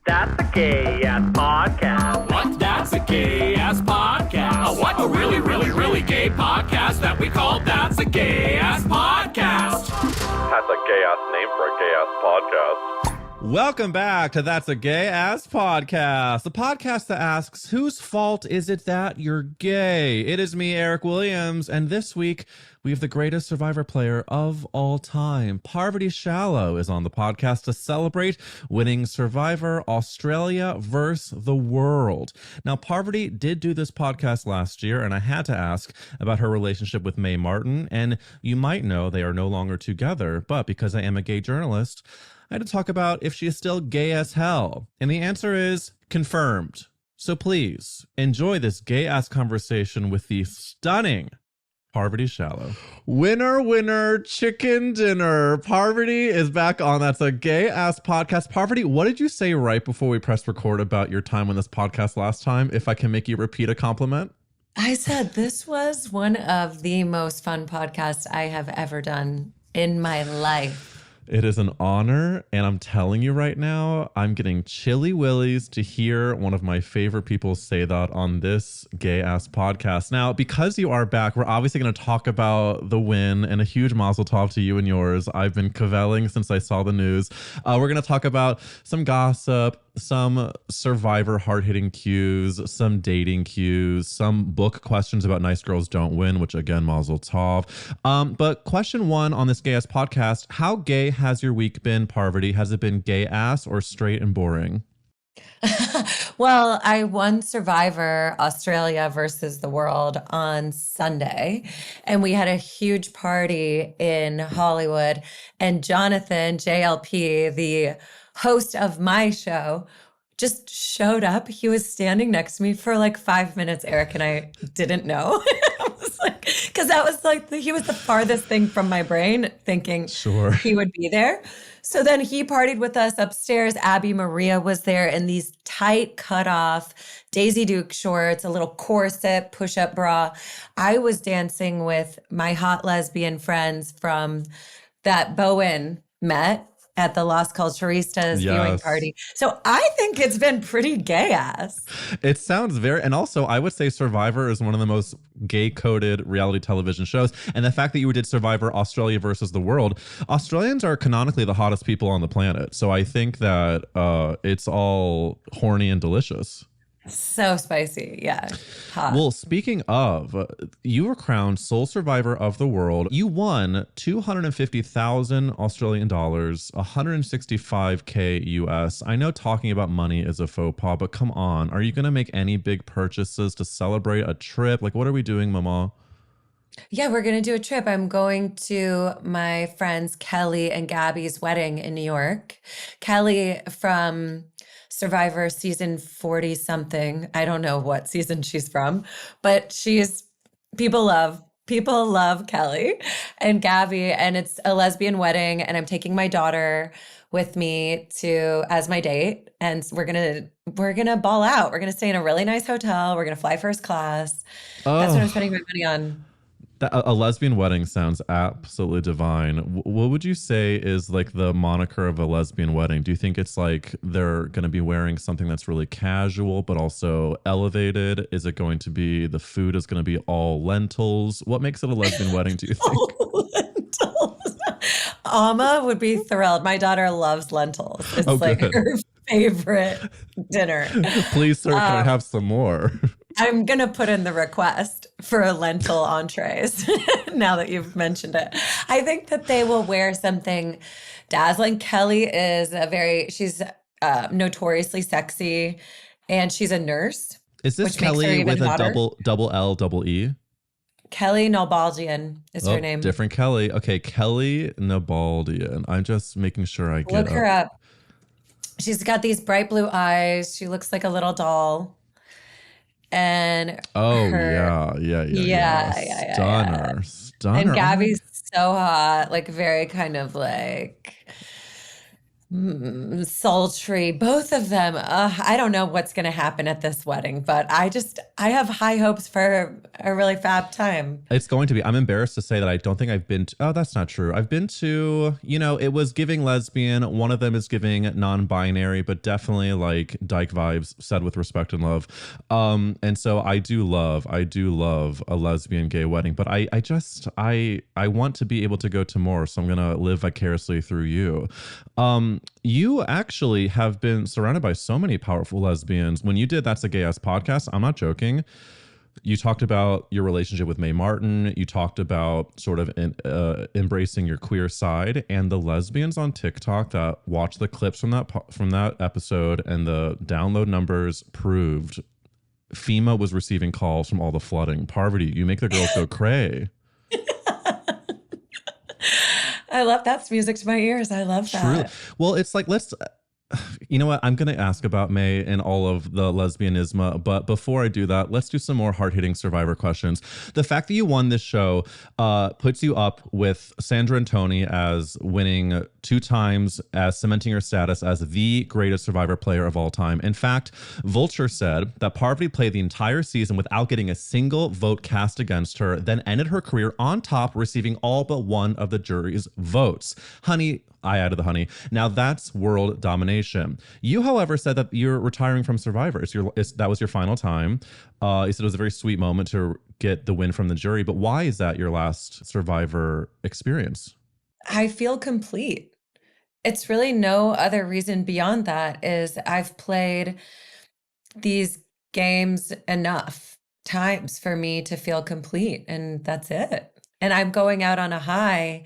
That's a gay-ass podcast. What? That's a gay-ass podcast. A what? A really, really, really gay podcast that we call That's a Gay-Ass Podcast. That's a gay-ass name for a gay-ass podcast. Welcome back to That's a Gay-Ass Podcast, the podcast that asks, whose fault is it that you're gay? It is me, Eric Williams, and this week we have the greatest Survivor player of all time. Parvati Shallow is on the podcast to celebrate winning Survivor Australia vs. the world. Now, Parvati did do this podcast last year, and I had to ask about her relationship with Mae Martin, and you might know they are no longer together, but because I am a gay journalist, I had to talk about if she is still gay as hell. And the answer is confirmed. So please enjoy this gay-ass conversation with the stunning Parvati Shallow. Winner, winner, chicken dinner. Parvati is back on That's a Gay-Ass Podcast. Parvati, what did you say right before we pressed record about your time on this podcast last time? If I can make you repeat a compliment. I said this was one of the most fun podcasts I have ever done in my life. It is an honor, and I'm telling you right now, I'm getting chilly willies to hear one of my favorite people say that on this gay-ass podcast. Now, because you are back, we're obviously going to talk about the win, and a huge mazel tov to you and yours. I've been cavelling since I saw the news. We're going to talk about some gossip, some Survivor hard-hitting cues, some dating cues, some book questions about Nice Girls Don't Win, which again, mazel tov. But question one on this gay-ass podcast, how gay has your week been, Parvati? Has it been gay-ass or straight and boring? Well, I won Survivor Australia versus the world on Sunday, and we had a huge party in Hollywood, and Jonathan, JLP, the host of my show, just showed up. He was standing next to me for like 5 minutes, Eric, and I didn't know. I was like, because that was like, he was the farthest thing from my brain thinking Sure. he would be there. So then he partied with us upstairs. Abby Maria was there in these tight cutoff Daisy Duke shorts, a little corset, push-up bra. I was dancing with my hot lesbian friends from that Bowen met at the Las Culturistas viewing party. So I think it's been pretty gay ass. It sounds very, and also I would say Survivor is one of the most gay coded reality television shows. And the fact that you did Survivor Australia versus the world, Australians are canonically the hottest people on the planet. So I think that it's all horny and delicious. So spicy. Yeah. Hot. Well, speaking of, you were crowned sole survivor of the world. You won 250,000 Australian dollars, 165K US. I know talking about money is a faux pas, but come on. Are you going to make any big purchases to celebrate a trip? Like, what are we doing, Mama? Yeah, we're going to do a trip. I'm going to my friends Kelly and Gabby's wedding in New York. Kelly from Survivor season 40 something. I don't know what season she's from, but people love Kelly and Gabby, and it's a lesbian wedding, and I'm taking my daughter with me as my date, and we're gonna ball out. We're gonna stay in a really nice hotel. We're gonna fly first class. That's what I'm spending my money on. A lesbian wedding sounds absolutely divine. What would you say is like the moniker of a lesbian wedding? Do you think it's like they're going to be wearing something that's really casual but also elevated? Is it going to be the food is going to be all lentils? What makes it a lesbian wedding, do you think? Oh, lentils. Amma would be thrilled. My daughter loves lentils. It's her favorite dinner. Please, sir, can I have some more? I'm going to put in the request for lentil entrees now that you've mentioned it. I think that they will wear something dazzling. Kelly is she's notoriously sexy, and she's a nurse. Is this Kelly with a double L, double E? Kelly Nalbaldian is her name. Different Kelly. Okay, Kelly Nalbaldian. I'm just making sure I get Look her up. She's got these bright blue eyes. She looks like a little doll. And yeah. Stunner. And Gabby's so hot, like very kind of like sultry, both of them. I don't know what's going to happen at this wedding, but I have high hopes for a really fab time. It's going to be. I'm embarrassed to say that I don't think I've been to, oh, that's not true. I've been to, it was giving lesbian. One of them is giving non-binary, but definitely like dyke vibes, said with respect and love. And so I do love a lesbian gay wedding, but I want to be able to go to more. So I'm going to live vicariously through you. You actually have been surrounded by so many powerful lesbians. When you did That's a Gay Ass podcast, I'm not joking. You talked about your relationship with Mae Martin. You talked about sort of embracing your queer side, and the lesbians on TikTok that watched the clips from that episode and the download numbers proved FEMA was receiving calls from all the flooding. Parvati, you make the girls go cray. I love that's music to my ears. I love that. True. Well, it's like, you know what? I'm going to ask about Mae and all of the lesbianism, but before I do that, let's do some more hard-hitting Survivor questions. The fact that you won this show puts you up with Sandra and Tony as winning 2 times, as cementing your status as the greatest Survivor player of all time. In fact, Vulture said that Parvati played the entire season without getting a single vote cast against her, then ended her career on top, receiving all but one of the jury's votes. Honey, I added the honey. Now that's world domination. You, however, said that you're retiring from Survivor. That was your final time. You said it was a very sweet moment to get the win from the jury. But why is that your last Survivor experience? I feel complete. It's really no other reason beyond that is I've played these games enough times for me to feel complete, and that's it. And I'm going out on a high.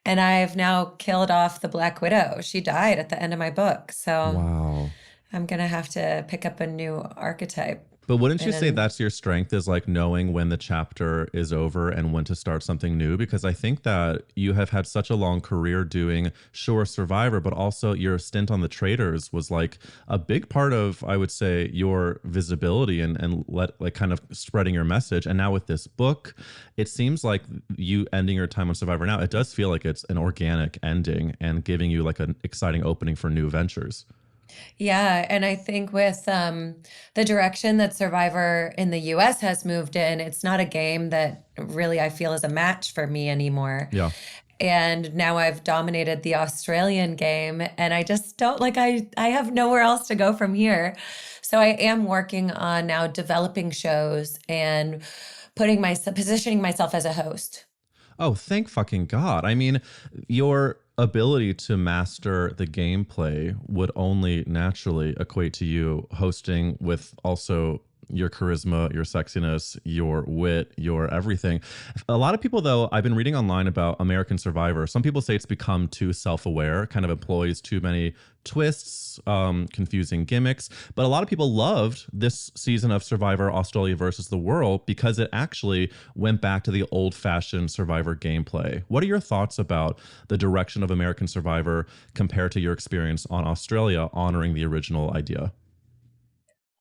And I've now killed off the Black Widow. She died at the end of my book. So wow. I'm going to have to pick up a new archetype. But wouldn't you say that's your strength, is like knowing when the chapter is over and when to start something new? Because I think that you have had such a long career doing, sure, Survivor, but also your stint on The Traitors was like a big part of, I would say, your visibility and kind of spreading your message. And now with this book, it seems like you ending your time on Survivor now, it does feel like it's an organic ending and giving you like an exciting opening for new ventures. Yeah. And I think with the direction that Survivor in the US has moved in, it's not a game that really I feel is a match for me anymore. Yeah. And now I've dominated the Australian game, and I just don't I have nowhere else to go from here. So I am working on now developing shows and positioning myself as a host. Oh, thank fucking God. I mean, your ability to master the gameplay would only naturally equate to you hosting with also your charisma, your sexiness, your wit, your everything. A lot of people, though, I've been reading online about American Survivor. Some people say it's become too self-aware, kind of employs too many twists, confusing gimmicks. But a lot of people loved this season of Survivor Australia versus the World because it actually went back to the old-fashioned Survivor gameplay. What are your thoughts about the direction of American Survivor compared to your experience on Australia honoring the original idea?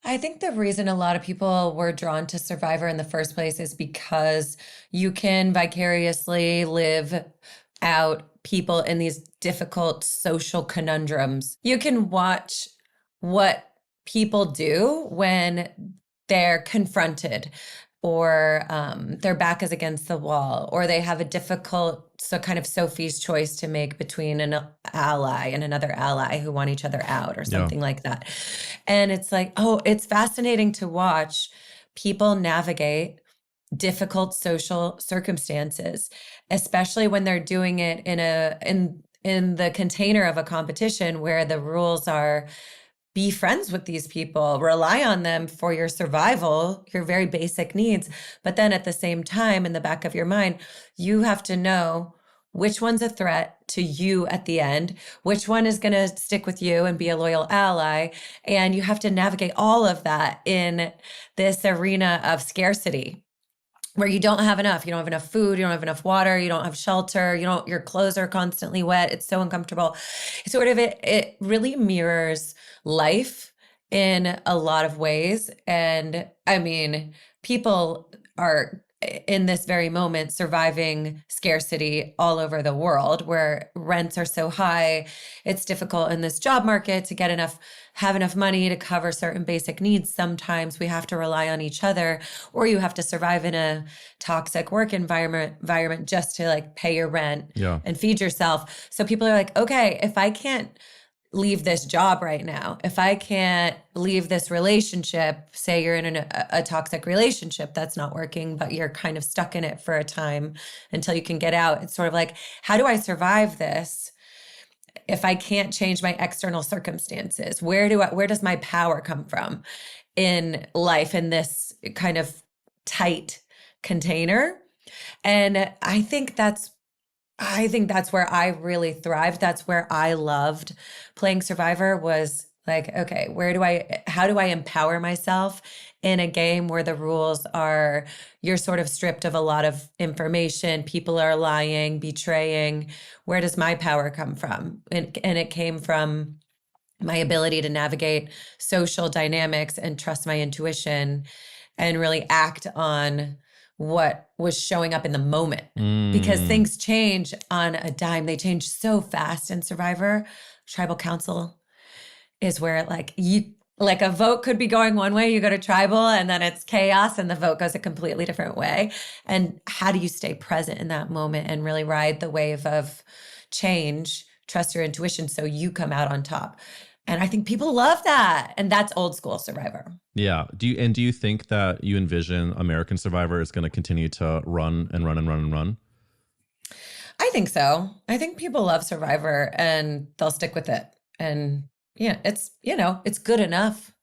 I think the reason a lot of people were drawn to Survivor in the first place is because you can vicariously live out people in these difficult social conundrums. You can watch what people do when they're confronted, or their back is against the wall, or they have a difficult, so kind of Sophie's choice to make between an ally and another ally who want each other out, or something like that. And it's like, oh, it's fascinating to watch people navigate difficult social circumstances, especially when they're doing it in the container of a competition where the rules are be friends with these people, rely on them for your survival, your very basic needs. But then at the same time, in the back of your mind, you have to know which one's a threat to you at the end, which one is going to stick with you and be a loyal ally. And you have to navigate all of that in this arena of scarcity, where you don't have enough. You don't have enough food. You don't have enough water. You don't have shelter. Your clothes are constantly wet. It's so uncomfortable. It really mirrors life in a lot of ways. And I mean, people are in this very moment surviving scarcity all over the world where rents are so high. It's difficult in this job market to have enough money to cover certain basic needs. Sometimes we have to rely on each other, or you have to survive in a toxic work environment just to like pay your rent and feed yourself. So people are like, okay, if I can't leave this job right now, if I can't leave this relationship, say you're in a toxic relationship that's not working, but you're kind of stuck in it for a time until you can get out. It's sort of like, how do I survive this if I can't change my external circumstances? Where does my power come from in life in this kind of tight container? And I think that's where I really thrived. That's where I loved playing Survivor, was like, okay, how do I empower myself in a game where the rules are, you're sort of stripped of a lot of information, people are lying, betraying. Where does my power come from? And it came from my ability to navigate social dynamics and trust my intuition and really act on what was showing up in the moment, because things change on a dime. They change so fast in Survivor. Tribal council is where like a vote could be going one way, you go to tribal and then it's chaos and the vote goes a completely different way. And how do you stay present in that moment and really ride the wave of change, trust your intuition so you come out on top? And I think people love that. And that's old school Survivor. Yeah. Do you think that you envision American Survivor is going to continue to run and run and run and run? I think so. I think people love Survivor and they'll stick with it. And yeah, it's good enough.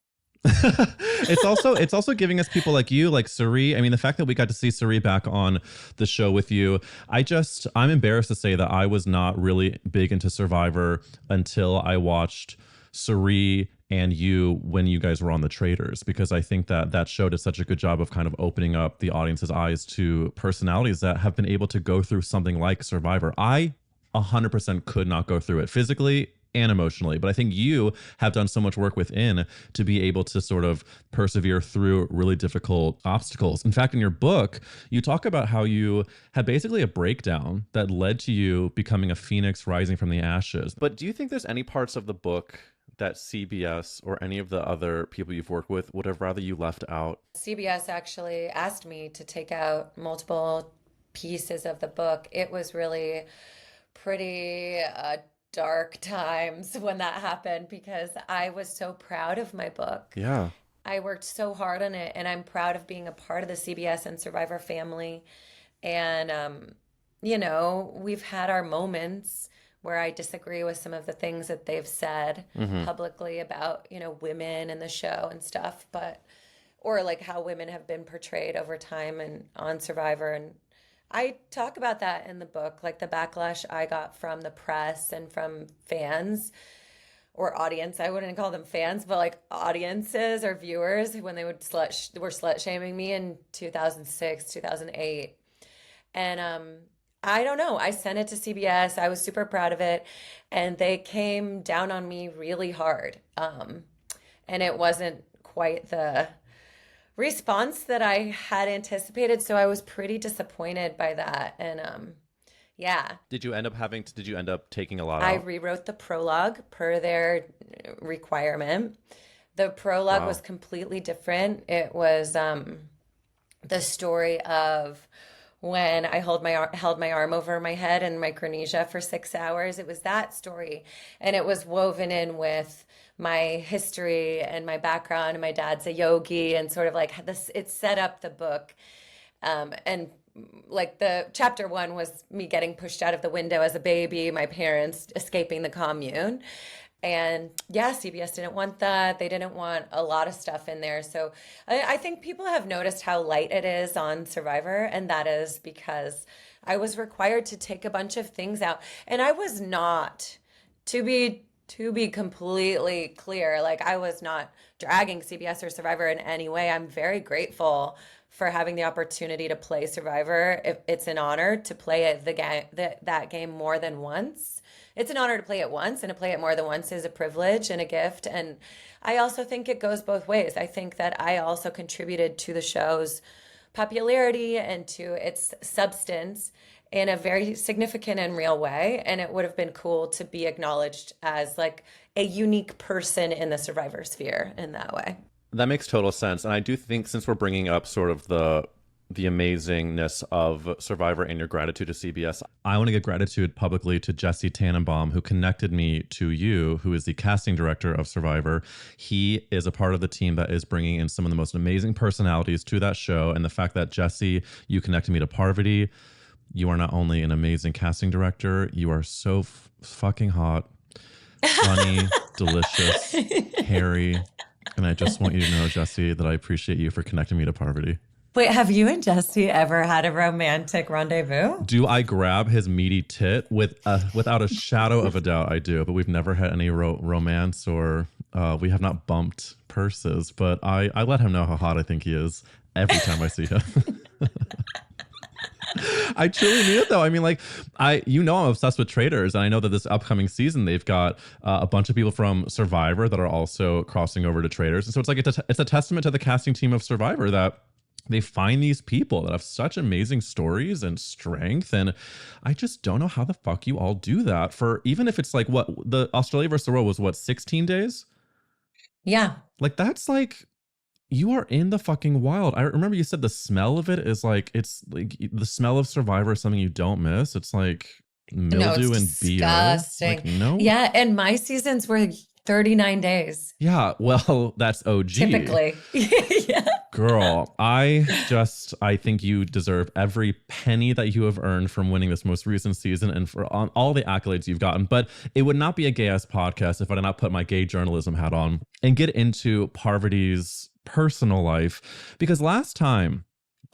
It's also giving us people like you, like Suri. I mean, the fact that we got to see Suri back on the show with you, I'm embarrassed to say that I was not really big into Survivor until I watched Suri and you when you guys were on The Traitors, because I think that show did such a good job of kind of opening up the audience's eyes to personalities that have been able to go through something like Survivor. I 100% could not go through it physically and emotionally, but I think you have done so much work within to be able to sort of persevere through really difficult obstacles. In fact, in your book, you talk about how you had basically a breakdown that led to you becoming a phoenix rising from the ashes. But do you think there's any parts of the book that CBS or any of the other people you've worked with would have rather you left out? CBS actually asked me to take out multiple pieces of the book. It was really pretty dark times when that happened, because I was so proud of my book. Yeah. I worked so hard on it, and I'm proud of being a part of the CBS and Survivor family. And, we've had our moments where I disagree with some of the things that they've said publicly about, women in the show and stuff, or like how women have been portrayed over time and on Survivor. And I talk about that in the book, like the backlash I got from the press and from fans or audience. I wouldn't call them fans, but like audiences or viewers when they were slut shaming me in 2006, 2008. And I don't know. I sent it to CBS. I was super proud of it. And they came down on me really hard. And it wasn't quite the response that I had anticipated. So I was pretty disappointed by that. And yeah. Did you end up taking a lot out? I rewrote the prologue per their requirement. The prologue was completely different. It was the story of when I held my arm over my head in Micronesia for 6 hours. It was that story. And it was woven in with my history and my background. And my dad's a yogi, and sort of like this, it set up the book. And like the chapter 1 was me getting pushed out of the window as a baby, my parents escaping the commune. And yeah, CBS didn't want that. They didn't want a lot of stuff in there. So I think people have noticed how light it is on Survivor. And that is because I was required to take a bunch of things out. And I was not, to be completely clear, like I was not dragging CBS or Survivor in any way. I'm very grateful for having the opportunity to play Survivor. It's an honor to play that game more than once. It's an honor to play it once, and to play it more than once is a privilege and a gift. And I also think it goes both ways. I think that I also contributed to the show's popularity and to its substance in a very significant and real way. And it would have been cool to be acknowledged as like a unique person in the Survivor sphere in that way. That makes total sense. And I do think, since we're bringing up sort of the amazingness of Survivor and your gratitude to CBS, I want to give gratitude publicly to Jesse Tannenbaum, who connected me to you, who is the casting director of Survivor. He is a part of the team that is bringing in some of the most amazing personalities to that show. And the fact that, Jesse, you connected me to Parvati, you are not only an amazing casting director, you are so fucking hot, funny, delicious, hairy. And I just want you to know, Jesse, that I appreciate you for connecting me to Parvati. Wait, have you and Jesse ever had a romantic rendezvous? Do I grab his meaty tit? Without a shadow of a doubt, I do. But we've never had any romance, or we have not bumped purses. But I let him know how hot I think he is every time I see him. I truly mean it, though. I mean, like, I'm obsessed with Traitors, and I know that this upcoming season they've got a bunch of people from Survivor that are also crossing over to Traitors, and so it's like it's a testament to the casting team of Survivor that they find these people that have such amazing stories and strength. And I just don't know how the fuck you all do that, for even if it's like, what, the Australia versus the world was, 16 days? Yeah. Like, that's like, you are in the fucking wild. I remember you said the smell of it is like, it's like the smell of Survivor is something you don't miss. It's like mildew and disgusting. BO. Like, no. Yeah. And my seasons were 39 days. Yeah. Well, that's OG. Typically. Yeah. Girl, I think you deserve every penny that you have earned from winning this most recent season, and for all the accolades you've gotten. But it would not be a gay ass podcast if I did not put my gay journalism hat on and get into Parvati's personal life. Because last time,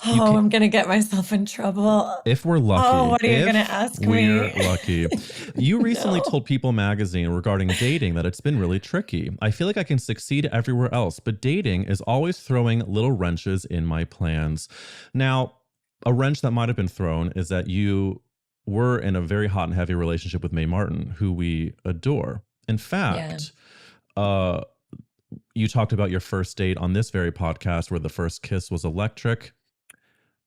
I'm going to get myself in trouble. if we're lucky. Oh, what are you going to ask me? We're lucky. You recently told People magazine regarding dating that it's been really tricky. I feel like I can succeed everywhere else, but dating is always throwing little wrenches in my plans. Now, a wrench that might have been thrown is that you were in a very hot and heavy relationship with Mae Martin, who we adore. In fact, you talked about your first date on this very podcast where the first kiss was electric.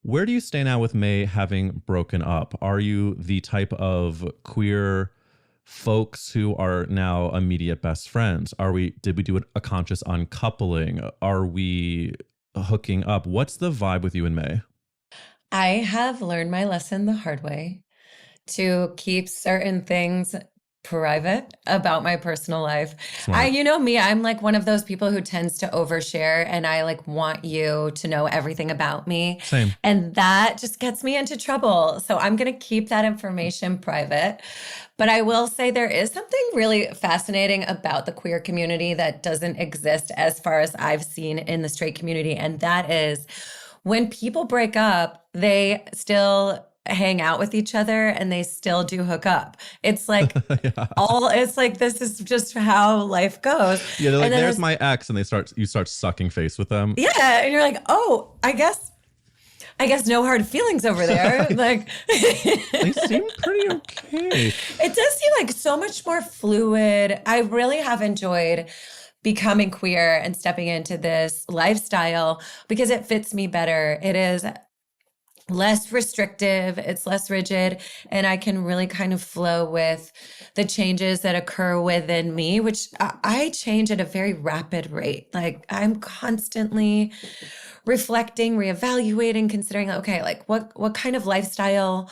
Where do you stay now with Mae having broken up? Are you the type of queer folks who are now immediate best friends? Did we do a conscious uncoupling? Are we hooking up? What's the vibe with you and Mae? I have learned my lesson the hard way to keep certain things private about my personal life. Smart. You know me, I'm like one of those people who tends to overshare, and I like want you to know everything about me. Same. And that just gets me into trouble. So I'm going to keep that information private. But I will say there is something really fascinating about the queer community that doesn't exist as far as I've seen in the straight community. And that is, when people break up, they still hang out with each other and they still do hook up. It's like it's like, this is just how life goes. Yeah, they're like, there's my ex, and you start sucking face with them. Yeah, and you're like, oh, I guess no hard feelings over there. Like, they seem pretty okay. It does seem like so much more fluid. I really have enjoyed becoming queer and stepping into this lifestyle because it fits me better. It is less restrictive, it's less rigid, and I can really kind of flow with the changes that occur within me, which I change at a very rapid rate. Like, I'm constantly reflecting, reevaluating, considering, okay, like what kind of lifestyle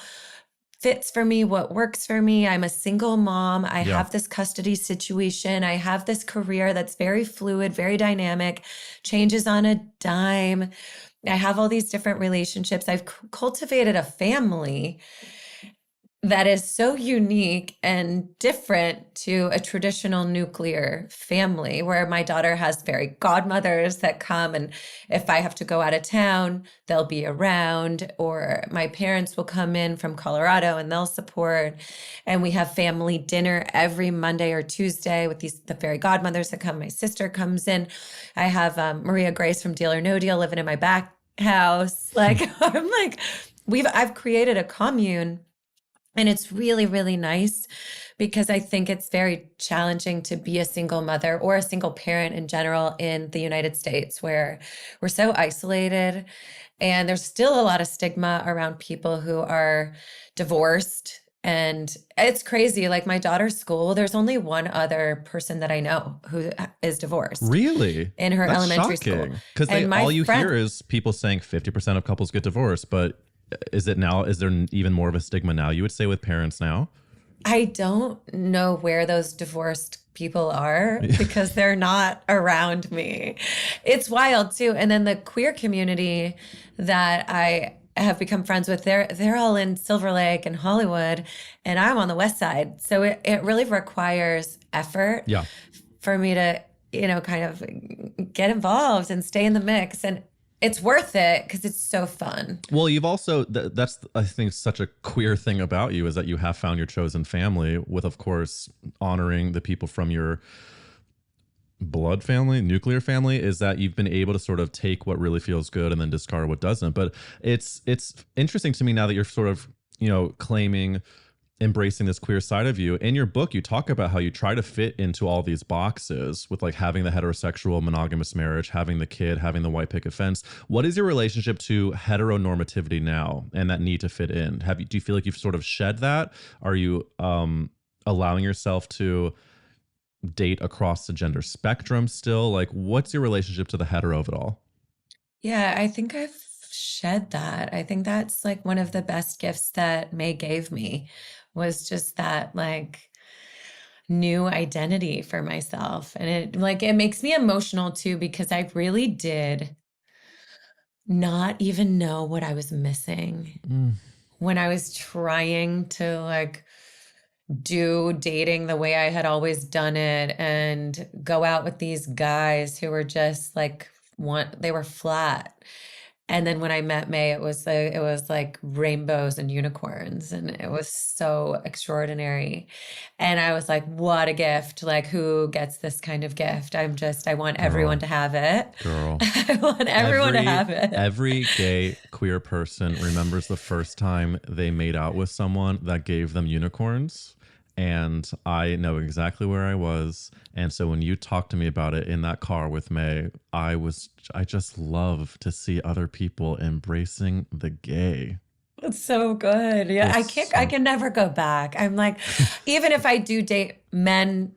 fits for me, what works for me. I'm a single mom. I have this custody situation. I have this career that's very fluid, very dynamic, changes on a dime. I have all these different relationships. I've cultivated a family that is so unique and different to a traditional nuclear family, where my daughter has fairy godmothers that come, and if I have to go out of town, they'll be around, or my parents will come in from Colorado and they'll support. And we have family dinner every Monday or Tuesday with the fairy godmothers that come. My sister comes in. I have Maria Grace from Deal or No Deal living in my back house. Like, I'm like, I've created a commune. And it's really, really nice because I think it's very challenging to be a single mother or a single parent in general in the United States, where we're so isolated And there's still a lot of stigma around people who are divorced. And it's crazy. Like my daughter's school, there's only one other person that I know who is divorced. Really? In her That's elementary shocking. school. Because And my all you friend- hear is people saying 50% of couples get divorced. But is there even more of a stigma now, you would say, with parents now? I don't know where those divorced people are because they're not around me. It's wild too. And then the queer community that I have become friends with, they're all in Silver Lake and Hollywood, and I'm on the West Side. So it really requires effort for me to, kind of get involved and stay in the mix. And it's worth it because it's so fun. Well, you've also, that's, I think, such a queer thing about you is that you have found your chosen family with, of course, honoring the people from your blood family, nuclear family, is that you've been able to sort of take what really feels good and then discard what doesn't. But it's interesting to me now that you're sort of, claiming, embracing this queer side of you. In your book, you talk about how you try to fit into all these boxes with like having the heterosexual monogamous marriage, having the kid, having the white picket fence. What is your relationship to heteronormativity now and that need to fit in? Do you feel like you've sort of shed that? Are you allowing yourself to date across the gender spectrum still? Like, what's your relationship to the hetero of it all? Yeah, I think I've shed that. I think that's like one of the best gifts that May gave me, was just that like new identity for myself. And it makes me emotional too, because I really did not even know what I was missing when I was trying to like do dating the way I had always done it and go out with these guys who were just like they were flat. And then when I met May, it was like rainbows and unicorns, and it was so extraordinary. And I was like, what a gift. Like, who gets this kind of gift? I want everyone to have it. Girl. I want everyone to have it. Every gay queer person remembers the first time they made out with someone that gave them unicorns. And I know exactly where I was. And so when you talked to me about it in that car with May, I just love to see other people embracing the gay. It's so good. Yeah. I can never go back. I'm like, even if I do date men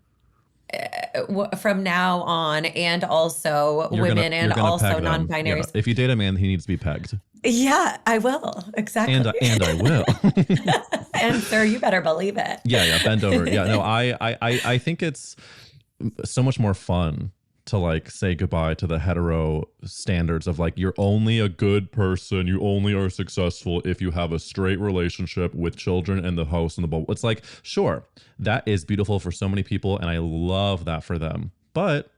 from now on, and also women and also non-binaries. Yeah. If you date a man, he needs to be pegged. Yeah, I will. Exactly. And I will. And sir, you better believe it. Yeah. Bend over. Yeah, no, I think it's so much more fun to like say goodbye to the hetero standards of like, you're only a good person, you only are successful if you have a straight relationship with children and the house and the bubble. It's like, sure, that is beautiful for so many people, and I love that for them. But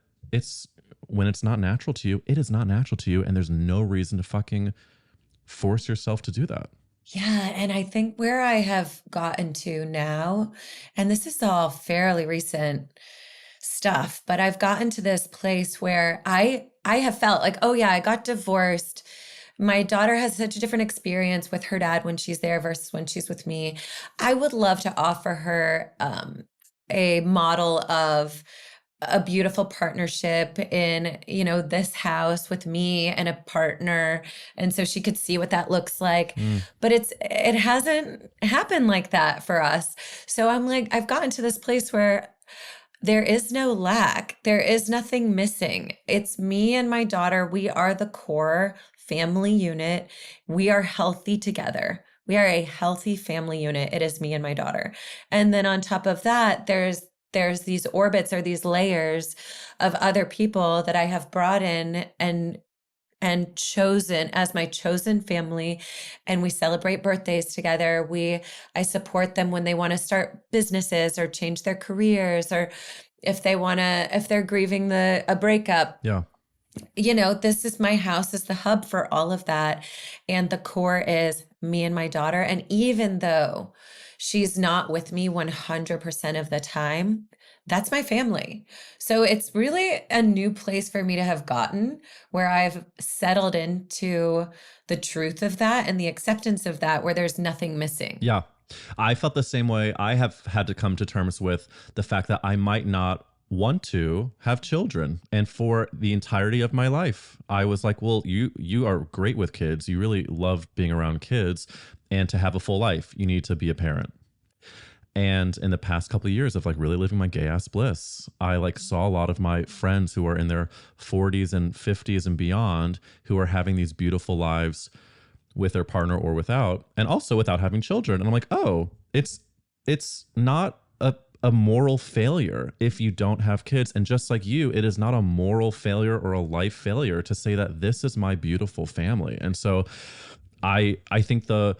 when it's not natural to you, it is not natural to you, and there's no reason to fucking force yourself to do that. Yeah. And I think where I have gotten to now, and this is all fairly recent stuff, but I've gotten to this place where I have felt like, oh yeah, I got divorced. My daughter has such a different experience with her dad when she's there versus when she's with me. I would love to offer her a model of a beautiful partnership in, this house with me and a partner. And so she could see what that looks like. But it hasn't happened like that for us. So I'm like, I've gotten to this place where there is no lack. There is nothing missing. It's me and my daughter. We are the core family unit. We are healthy together. We are a healthy family unit. It is me and my daughter. And then on top of that, there's these orbits or these layers of other people that I have brought in and chosen as my chosen family. And we celebrate birthdays together. I support them when they want to start businesses or change their careers, or if they're grieving a breakup. Yeah. This is my house is the hub for all of that. And the core is me and my daughter. And even though she's not with me 100% of the time, that's my family. So it's really a new place for me to have gotten, where I've settled into the truth of that and the acceptance of that, where there's nothing missing. Yeah. I felt the same way. I have had to come to terms with the fact that I might not want to have children. And for the entirety of my life, I was like, well, you are great with kids. You really love being around kids. And to have a full life, you need to be a parent. And in the past couple of years of like really living my gay ass bliss, I like saw a lot of my friends who are in their 40s and 50s and beyond who are having these beautiful lives with their partner or without, and also without having children. And I'm like, oh, it's not a moral failure if you don't have kids. And just like you, it is not a moral failure or a life failure to say that this is my beautiful family. And so I think the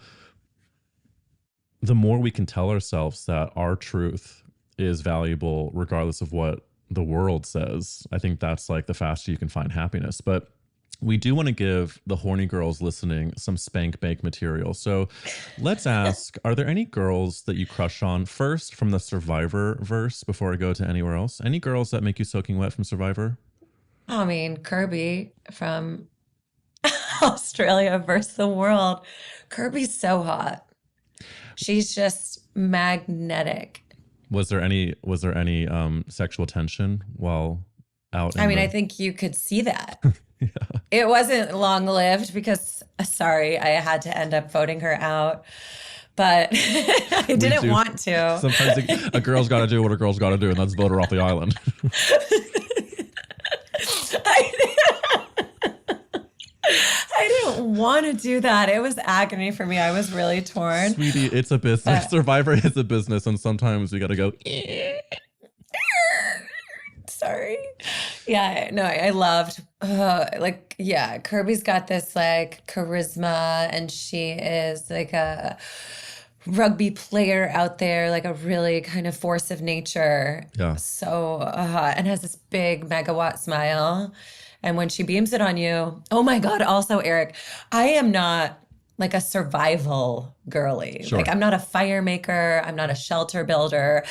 more we can tell ourselves that our truth is valuable, regardless of what the world says, I think that's like the faster you can find happiness. But we do want to give the horny girls listening some spank bank material. So let's ask, are there any girls that you crush on first from the Survivor verse before I go to anywhere else? Any girls that make you soaking wet from Survivor? I mean, Kirby from Australia versus the world. Kirby's so hot. She's just magnetic. Was there any sexual tension while out? I mean, I think you could see that. Yeah. It wasn't long lived because, sorry, I had to end up voting her out. But I didn't want to. Sometimes a girl's got to do what a girl's got to do, and that's vote her off the island. I didn't want to do that. It was agony for me. I was really torn. Sweetie, it's a business. Survivor is a business, and sometimes you got to go. Sorry. Yeah, no, I loved, Kirby's got this like charisma, and she is like a rugby player out there, like a really kind of force of nature. Yeah. So, and has this big megawatt smile. And when she beams it on you, oh my God. Also, Eric, I am not like a survival girly. Sure. Like I'm not a fire maker. I'm not a shelter builder.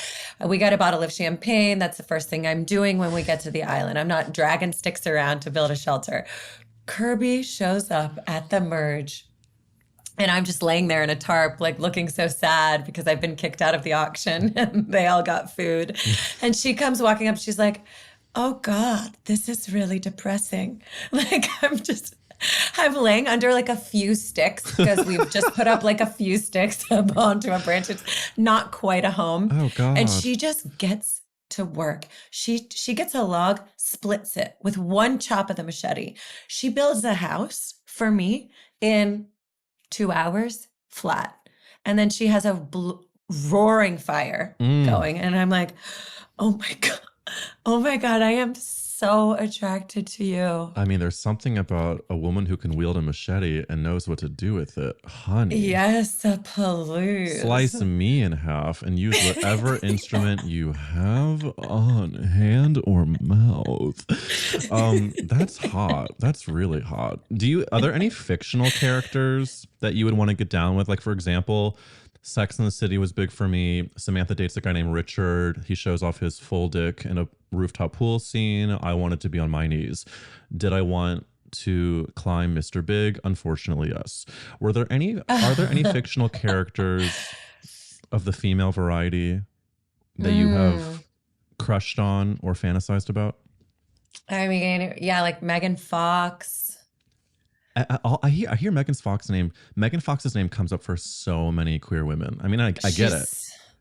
We got a bottle of champagne. That's the first thing I'm doing when we get to the island. I'm not dragging sticks around to build a shelter. Kirby shows up at the merge, and I'm just laying there in a tarp, like looking so sad because I've been kicked out of the auction and they all got food. And she comes walking up. She's like, oh God, this is really depressing. Like I'm laying under like a few sticks because we've just put up like a few sticks up onto a branch. It's not quite a home. Oh God. And she just gets to work. She gets a log, splits it with one chop of the machete. She builds a house for me in 2 hours flat. And then she has a roaring fire going. And I'm like, oh my God, I am so attracted to you. I mean, there's something about a woman who can wield a machete and knows what to do with it. Honey. Yes, please. Slice me in half and use whatever instrument you have on hand or mouth. That's hot. That's really hot. Are there any fictional characters that you would want to get down with? Like, for example, Sex and the City was big for me. Samantha dates a guy named Richard. He shows off his full dick in a rooftop pool scene. I wanted to be on my knees. Did I want to climb Mr. Big? Unfortunately, yes. Are there any fictional characters of the female variety that you have crushed on or fantasized about? I mean, yeah, like Megan Fox. I hear Megan Fox's name. Megan Fox's name comes up for so many queer women. I mean, I get it.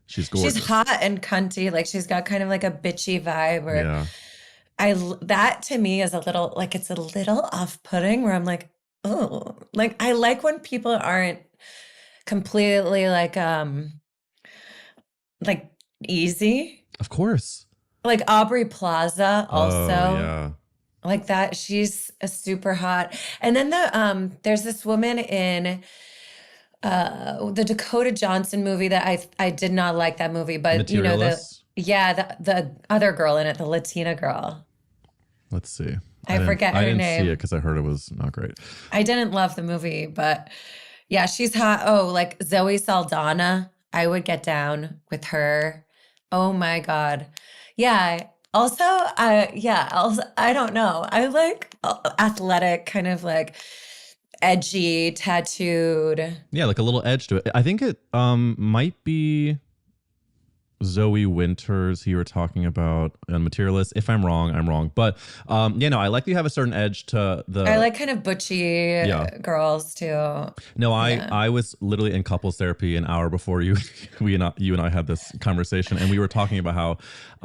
She's gorgeous. She's hot and cunty. Like she's got kind of like a bitchy vibe. Where that to me is a little like it's a little off-putting. Where I'm like, oh, like I like when people aren't completely like easy. Of course. Like Aubrey Plaza also. Oh, yeah. Like that, she's a super hot. And then there's this woman in the Dakota Johnson movie that I did not like that movie, but you know the other girl in it, the Latina girl. Let's see. I forget her name. I didn't see it because I heard it was not great. I didn't love the movie, but yeah, she's hot. Oh, like Zoe Saldana. I would get down with her. Oh my God. Yeah. Also, I don't know. I like athletic, kind of like edgy, tattooed. Yeah, like a little edge to it. I think it might be Zoe Winters who you were talking about on Materialist. If I'm wrong, I'm wrong. But I like that you have a certain edge to the. I like kind of butchy girls too. No, I was literally in couples therapy an hour before you and I had this conversation, and we were talking about how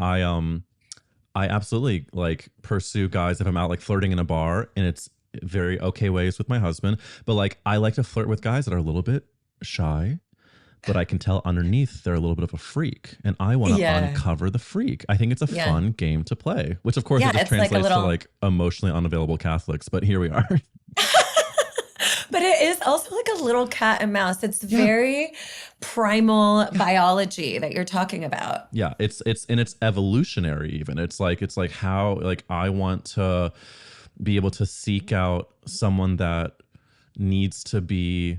I absolutely like pursue guys if I'm out like flirting in a bar, and it's very okay ways with my husband. But like I like to flirt with guys that are a little bit shy, but I can tell underneath they're a little bit of a freak, and I want to uncover the freak. I think it's a fun game to play, which of course it just translates to like emotionally unavailable Catholics. But here we are. But it is also like a little cat and mouse. It's very primal biology that you're talking about. Yeah, it's evolutionary even. It's like how like I want to be able to seek out someone that needs to be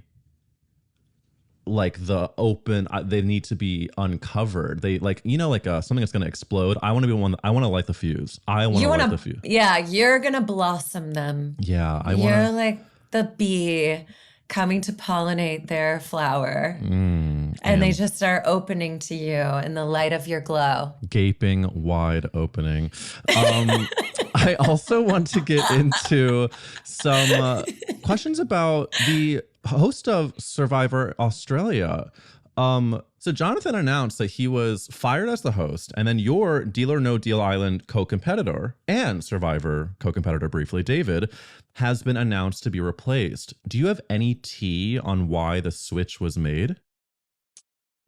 like the open, they need to be uncovered. They like, like something that's going to explode. I want to be one. I want to light the fuse. I want to light the fuse. Yeah, you're going to blossom them. Yeah, You're like the bee coming to pollinate their flower. And they just start opening to you in the light of your glow. Gaping wide opening. I also want to get into some questions about the host of Survivor Australia. So Jonathan announced that he was fired as the host, and then your Deal or No Deal Island co-competitor and Survivor co-competitor briefly, David, has been announced to be replaced. Do you have any tea on why the switch was made?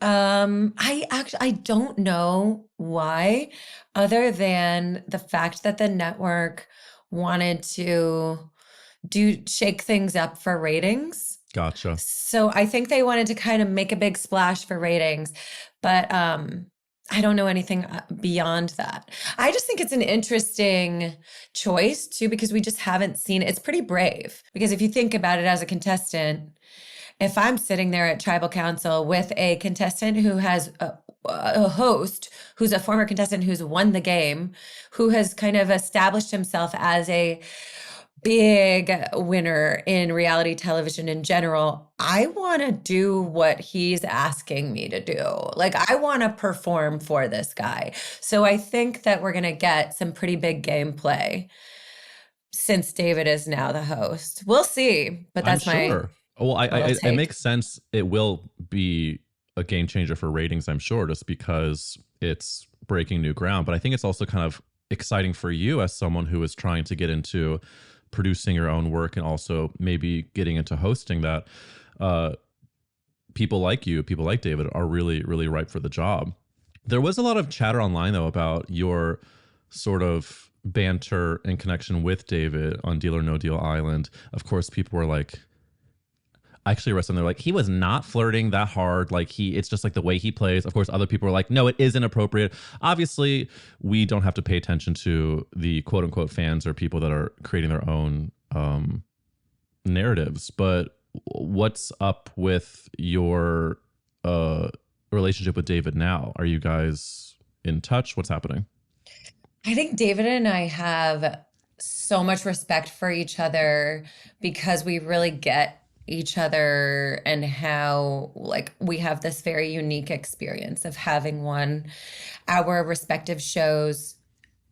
I don't know why, other than the fact that the network wanted to shake things up for ratings. Gotcha. So I think they wanted to kind of make a big splash for ratings, but I don't know anything beyond that. I just think it's an interesting choice too, because we just haven't seen it. It's pretty brave, because if you think about it as a contestant, if I'm sitting there at Tribal Council with a contestant who has a host who's a former contestant who's won the game, who has kind of established himself as a big winner in reality television in general, I want to do what he's asking me to do. Like, I want to perform for this guy. So I think that we're going to get some pretty big gameplay since David is now the host. We'll see, but that's sure. Well, it makes sense. It will be a game changer for ratings, I'm sure, just because it's breaking new ground. But I think it's also kind of exciting for you as someone who is trying to get into producing your own work and also maybe getting into hosting that. People like you, people like David are really, really ripe for the job. There was a lot of chatter online, though, about your sort of banter and connection with David on Deal or No Deal Island. Of course, people were like, actually read something, they're like, he was not flirting that hard. Like it's just like the way he plays. Of course, other people are like, no, it is inappropriate. Obviously, we don't have to pay attention to the quote unquote fans or people that are creating their own narratives. But what's up with your relationship with David now? Are you guys in touch? What's happening? I think David and I have so much respect for each other because we really get each other and how like we have this very unique experience of having won our respective shows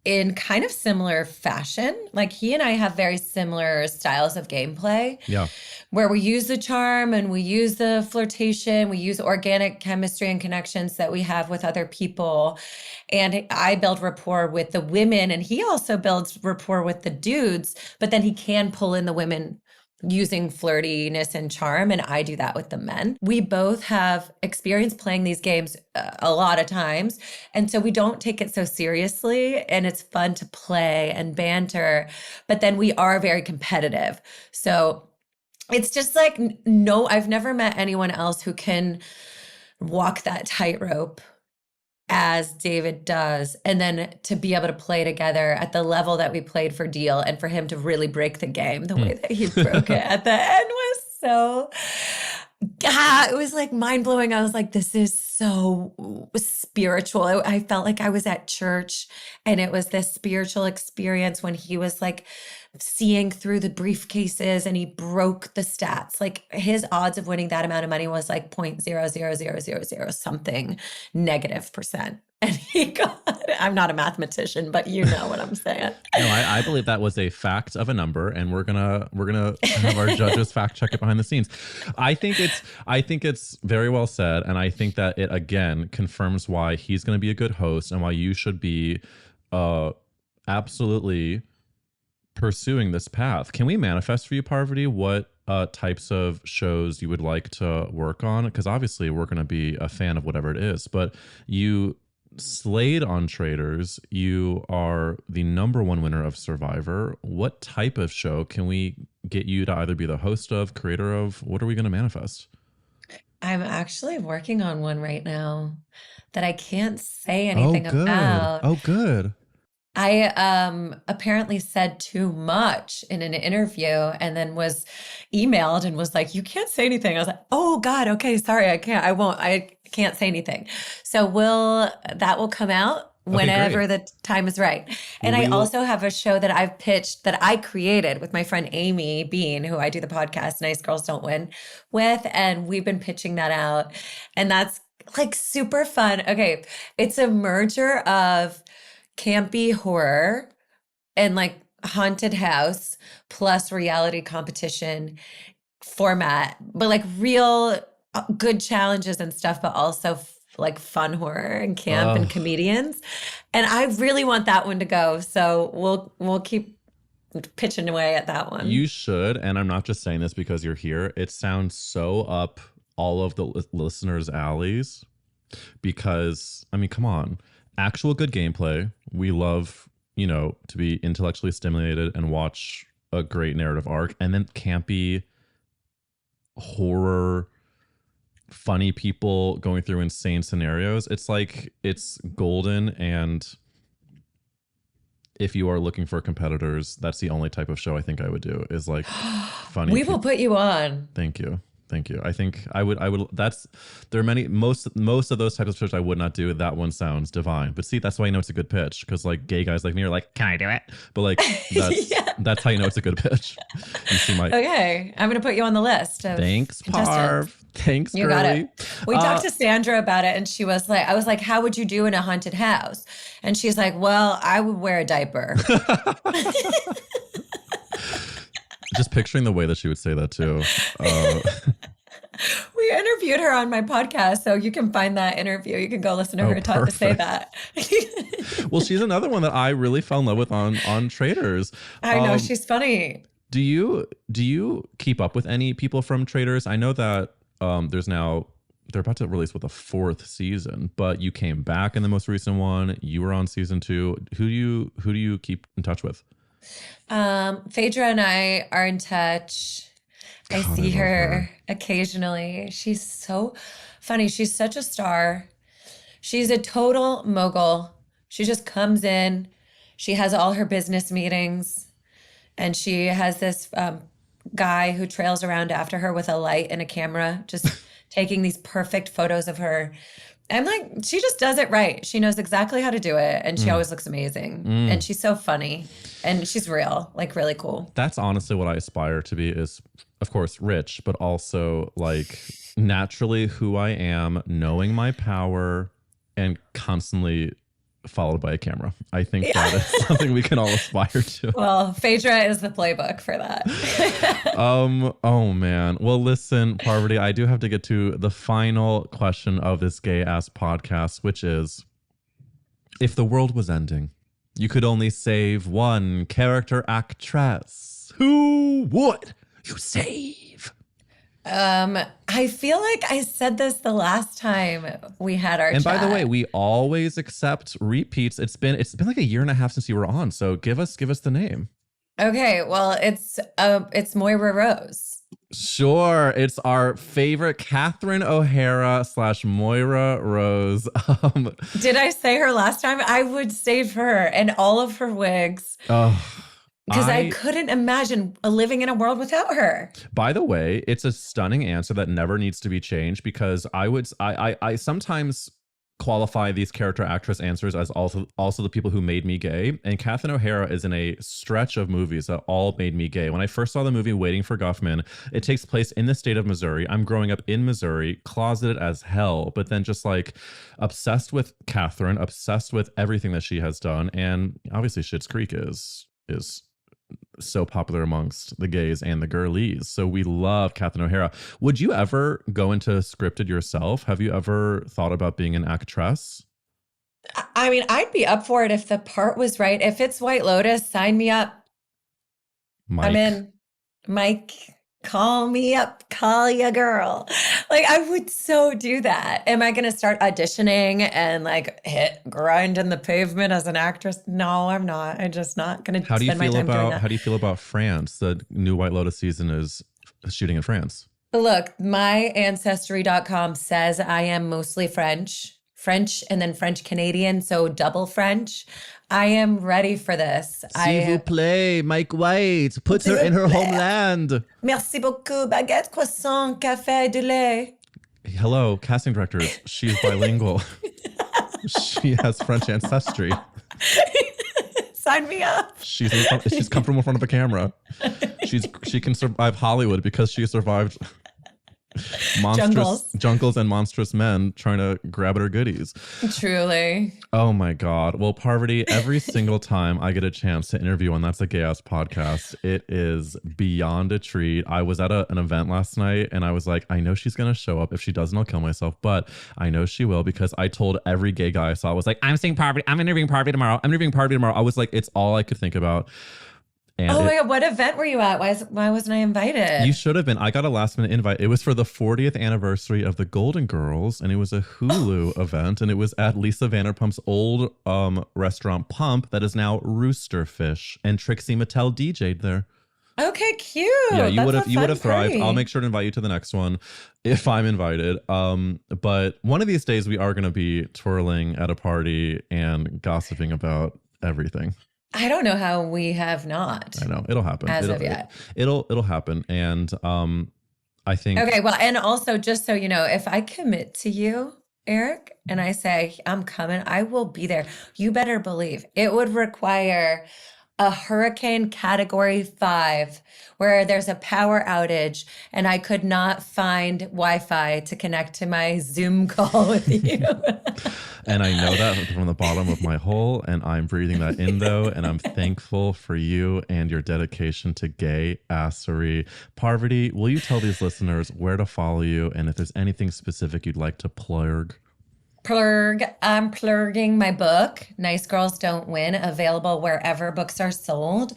in kind of similar fashion. Like he and I have very similar styles of gameplay. Yeah. Where we use the charm and we use the flirtation, we use organic chemistry and connections that we have with other people. And I build rapport with the women and he also builds rapport with the dudes, but then he can pull in the women using flirtiness and charm, and I do that with the men. We both have experience playing these games a lot of times, and so we don't take it so seriously, and it's fun to play and banter, but then we are very competitive. So it's just like, no, I've never met anyone else who can walk that tightrope as David does, and then to be able to play together at the level that we played for Deal, and for him to really break the game the way that he broke it at the end was so, it was like mind blowing. I was like, this is so spiritual. I felt like I was at church, and it was this spiritual experience when he was like seeing through the briefcases and he broke the stats. Like his odds of winning that amount of money was like 0.00000 something negative percent. And he got, I'm not a mathematician, but you know what I'm saying. No, I believe that was a fact of a number, and we're gonna have our judges fact check it behind the scenes. I think it's very well said, and I think that it again confirms why he's gonna be a good host and why you should be absolutely pursuing this path. Can we manifest for you, Parvati, what types of shows you would like to work on? Because obviously we're gonna be a fan of whatever it is, but you slayed on Traders. You are the #1 winner of Survivor. What type of show can we get you to either be the host of, creator of? What are we going to manifest? I'm actually working on one right now that I can't say anything about. Oh, good. I apparently said too much in an interview and then was emailed and was like, you can't say anything. I was like, oh God, okay, sorry, I can't say anything. So that will come out whenever the time is right. And I also have a show that I've pitched that I created with my friend Amy Bean, who I do the podcast Nice Girls Don't Win with, and we've been pitching that out. And that's like super fun. Okay, it's a merger of campy horror and like haunted house plus reality competition format, but like real good challenges and stuff, but also like fun horror and camp and comedians. And I really want that one to go. So we'll keep pitching away at that one. You should. And I'm not just saying this because you're here. It sounds so up all of the listeners' alleys because, I mean, come on. Actual good gameplay. We love, to be intellectually stimulated and watch a great narrative arc, and then campy horror, funny people going through insane scenarios. It's like, it's golden. And if you are looking for competitors, that's the only type of show I think I would do, is like funny. We will put you on. Thank you. I think I would, there are most of those types of shows I would not do. That one sounds divine. But see, that's why I know it's a good pitch. Because like gay guys like me are like, can I do it? But like, that's how you know it's a good pitch. You see Okay, I'm going to put you on the list. Thanks, Parv. Thanks, you girly. got it. We talked to Sandra about it, and she was like, I was like, how would you do in a haunted house? And she's like, well, I would wear a diaper. Just picturing the way that she would say that too. We interviewed her on my podcast, so you can find that interview. You can go listen to her talk to say that. Well, she's another one that I really fell in love with on Traders. I know, she's funny. Do you keep up with any people from Traders? I know that they're about to release with a 4th season, but you came back in the most recent one. You were on season 2. Who do you keep in touch with? Phaedra and I are in touch. I see her occasionally. She's so funny. She's such a star. She's a total mogul. She just comes in. She has all her business meetings, and she has this guy who trails around after her with a light and a camera, just taking these perfect photos of her. I'm like, she just does it right. She knows exactly how to do it, and she always looks amazing. And she's so funny, and she's real, like really cool. That's honestly what I aspire to be, is, of course, rich, but also like naturally who I am, knowing my power, and constantly followed by a camera. I think that is something we can all aspire to. Well, Phaedra is the playbook for that. Oh man. Well, listen, Parvati, I do have to get to the final question of this gay ass podcast, which is, if the world was ending, you could only save one character actress, who would you save? I feel like I said this the last time we had our And chat. by the way, we always accept repeats. It's been like a year and a half since you were on, so give us the name. Okay, well, it's Moira Rose. Sure, it's our favorite Catherine O'Hara / Moira Rose. Did I say her last time? I would save her and all of her wigs. Oh. Because I couldn't imagine living in a world without her. By the way, it's a stunning answer that never needs to be changed, because I sometimes qualify these character actress answers as also the people who made me gay. And Catherine O'Hara is in a stretch of movies that all made me gay. When I first saw the movie Waiting for Guffman, it takes place in the state of Missouri. I'm growing up in Missouri, closeted as hell, but then just like obsessed with Catherine, obsessed with everything that she has done. And obviously Schitt's Creek is so popular amongst the gays and the girlies. So we love Catherine O'Hara. Would you ever go into scripted yourself? Have you ever thought about being an actress? I mean, I'd be up for it if the part was right. If it's White Lotus, sign me up. Mike. I'm in. Mike, call me up. Call ya girl. Like, I would so do that. Am I going to start auditioning and like grind in the pavement as an actress? No, I'm not. I'm just not going to spend my time doing that. How do you feel about France? The new White Lotus season is shooting in France. Look, my ancestry.com says I am mostly French and then French Canadian, so double French. I am ready for this. S'il vous plaît, Mike White, put her in her homeland. Merci beaucoup, baguette, croissant, café, de lait. Hello, casting directors. She's bilingual. She has French ancestry. Sign me up. She's come from in front of a camera. She can survive Hollywood because she survived jungles and monstrous men trying to grab at her goodies. Truly. Oh my God. Well, Parvati, every single time I get a chance to interview on That's a Gay Ass Podcast, it is beyond a treat. I was at an event last night and I was like, I know she's going to show up. If she doesn't, I'll kill myself. But I know she will because I told every gay guy I saw, I was like, I'm seeing Parvati. I'm interviewing Parvati tomorrow. I was like, it's all I could think about. And my God, what event were you at? Why wasn't I invited? You should have been. I got a last minute invite. It was for the 40th anniversary of the Golden Girls, and it was a Hulu event, and it was at Lisa Vanderpump's old restaurant Pump that is now Rooster Fish, and Trixie Mattel DJ'd there. Okay, cute. Yeah, you would have thrived. Party. I'll make sure to invite you to the next one if I'm invited. But one of these days we are going to be twirling at a party and gossiping about everything. I don't know how we have not. I know it'll happen of yet. It'll happen, and I think. Okay, well, and also just so you know, if I commit to you, Eric, and I say I'm coming, I will be there. You better believe it would require a hurricane category 5 where there's a power outage and I could not find Wi-Fi to connect to my Zoom call with you. And I know that from the bottom of my hole, and I'm breathing that in though, and I'm thankful for you and your dedication to gay assery. Parvati, will you tell these listeners where to follow you and if there's anything specific you'd like to plug? I'm plurging my book, Nice Girls Don't Win, available wherever books are sold.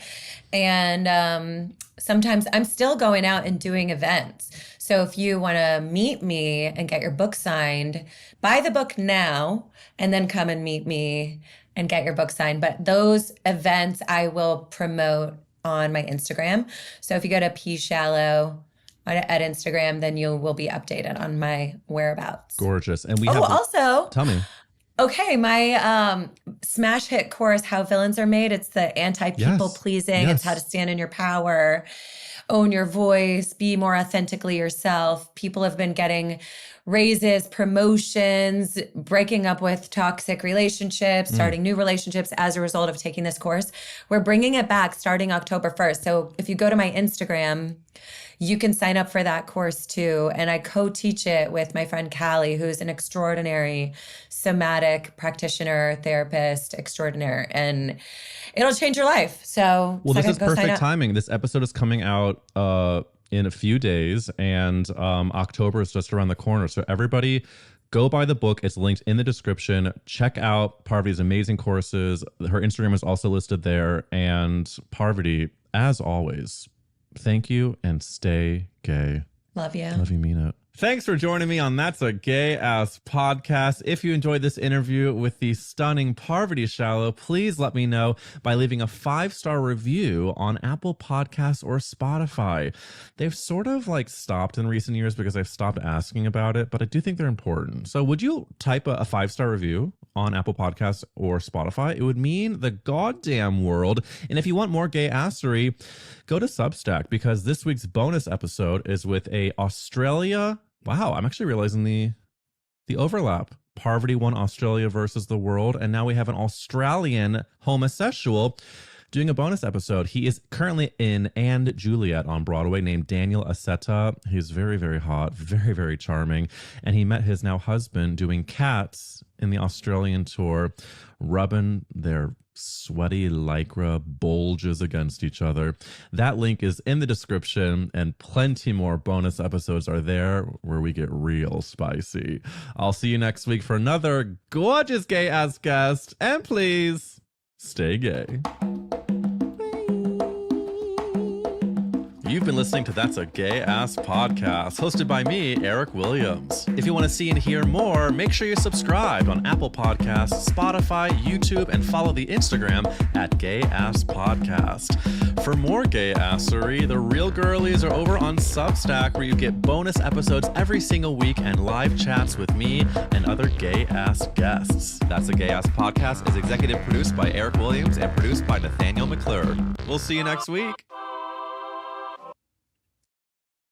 And sometimes I'm still going out and doing events. So if you want to meet me and get your book signed, buy the book now and then come and meet me and get your book signed. But those events I will promote on my Instagram. So if you go to P Shallow at Instagram, then you will be updated on my whereabouts. Gorgeous. And we also, tell me. Okay, my smash hit course, How Villains Are Made. It's the anti-people pleasing. Yes. It's how to stand in your power, own your voice, be more authentically yourself. People have been getting raises, promotions, breaking up with toxic relationships, starting new relationships as a result of taking this course. We're bringing it back starting October 1st. So if you go to my Instagram, you can sign up for that course too. And I co-teach it with my friend Callie, who's an extraordinary somatic practitioner, therapist extraordinaire. And it'll change your life. So this is perfect timing. This episode is coming out in a few days, and October is just around the corner. So everybody go buy the book. It's linked in the description. Check out Parvati's amazing courses. Her Instagram is also listed there. And Parvati, as always, thank you and stay gay. Love you. Love you, mean it. Thanks for joining me on That's a Gay Ass Podcast. If you enjoyed this interview with the stunning Parvati Shallow, please let me know by leaving a 5-star review on Apple Podcasts or Spotify. They've sort of like stopped in recent years because I've stopped asking about it, but I do think they're important. So would you type a 5-star review on Apple Podcasts or Spotify? It would mean the goddamn world. And if you want more gay assery, go to Substack, because this week's bonus episode is with a Australia. Wow, I'm actually realizing the overlap Parvati won Australia versus the world, and now we have an Australian homosexual doing a bonus episode. He is currently in And Juliet on Broadway, named Daniel Assetta. He's very, very hot, very, very charming. And he met his now husband doing Cats in the Australian tour, rubbing their sweaty lycra bulges against each other. That link is in the description, and plenty more bonus episodes are there where we get real spicy. I'll see you next week for another gorgeous gay ass guest, and please stay gay. You've been listening to That's a Gay Ass Podcast, hosted by me, Eric Williams. If you want to see and hear more, make sure you're subscribed on Apple Podcasts, Spotify, YouTube, and follow the Instagram at Gay Ass Podcast. For more gay assery, the real girlies are over on Substack, where you get bonus episodes every single week and live chats with me and other gay ass guests. That's a Gay Ass Podcast is executive produced by Eric Williams and produced by Nathanael McClure. We'll see you next week.